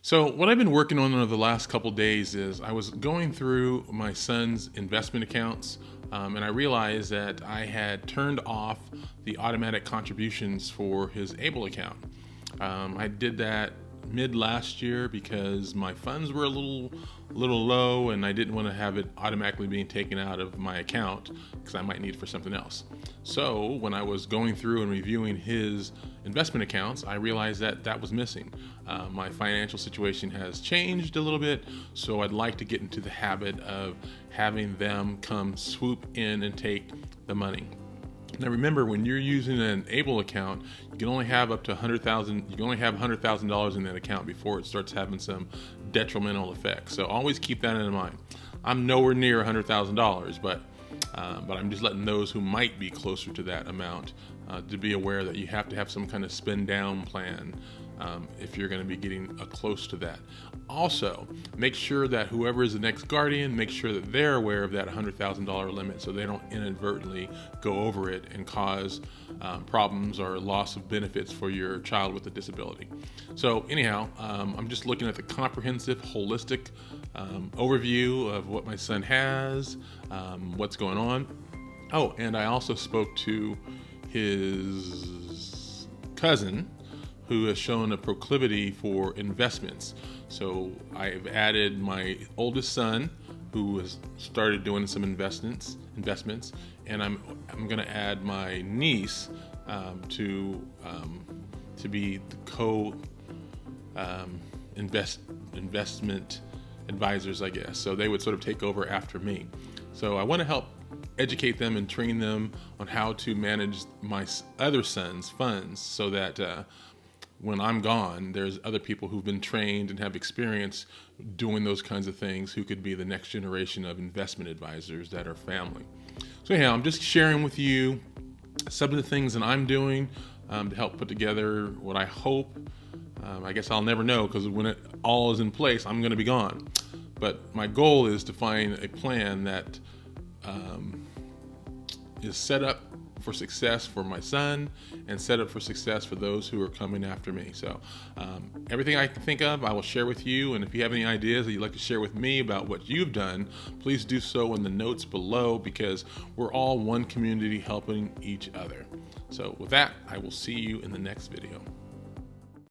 So what I've been working on over the last couple days is I was going through my son's investment accounts, and I realized that I had turned off the automatic contributions for his Able account. I did that mid last year because my funds were a little low, and I didn't want to have it automatically being taken out of my account because I might need it for something else. So when I was going through and reviewing his investment accounts, I realized that that was missing. My financial situation has changed a little bit, so I'd like to get into the habit of having them come swoop in and take the money. Now remember, when you're using an Able account, you can only have up to $100,000. You can only have $100,000 in that account before it starts having some detrimental effects. So always keep that in mind. I'm nowhere near $100,000, but I'm just letting those who might be closer to that amount to be aware that you have to have some kind of spend down plan if you're going to be getting close to that. Also, make sure that whoever is the next guardian, make sure that they're aware of that $100,000 limit so they don't inadvertently go over it and cause problems or loss of benefits for your child with a disability. So anyhow, I'm just looking at the comprehensive, holistic overview of what my son has, what's going on. Oh, and I also spoke to his cousin, who has shown a proclivity for investments. So I've added my oldest son, who has started doing some investments, and I'm going to add my niece to be the investment advisors, I guess. So they would sort of take over after me. So I want to help educate them and train them on how to manage my other son's funds so that when I'm gone, there's other people who've been trained and have experience doing those kinds of things who could be the next generation of investment advisors that are family. So anyhow, I'm just sharing with you some of the things that I'm doing to help put together what I hope. I guess I'll never know because when it all is in place, I'm going to be gone. But my goal is to find a plan that is set up for success for my son and set up for success for those who are coming after me. So everything I can think of, I will share with you. And if you have any ideas that you'd like to share with me about what you've done, please do so in the notes below, because we're all one community helping each other. So with that, I will see you in the next video.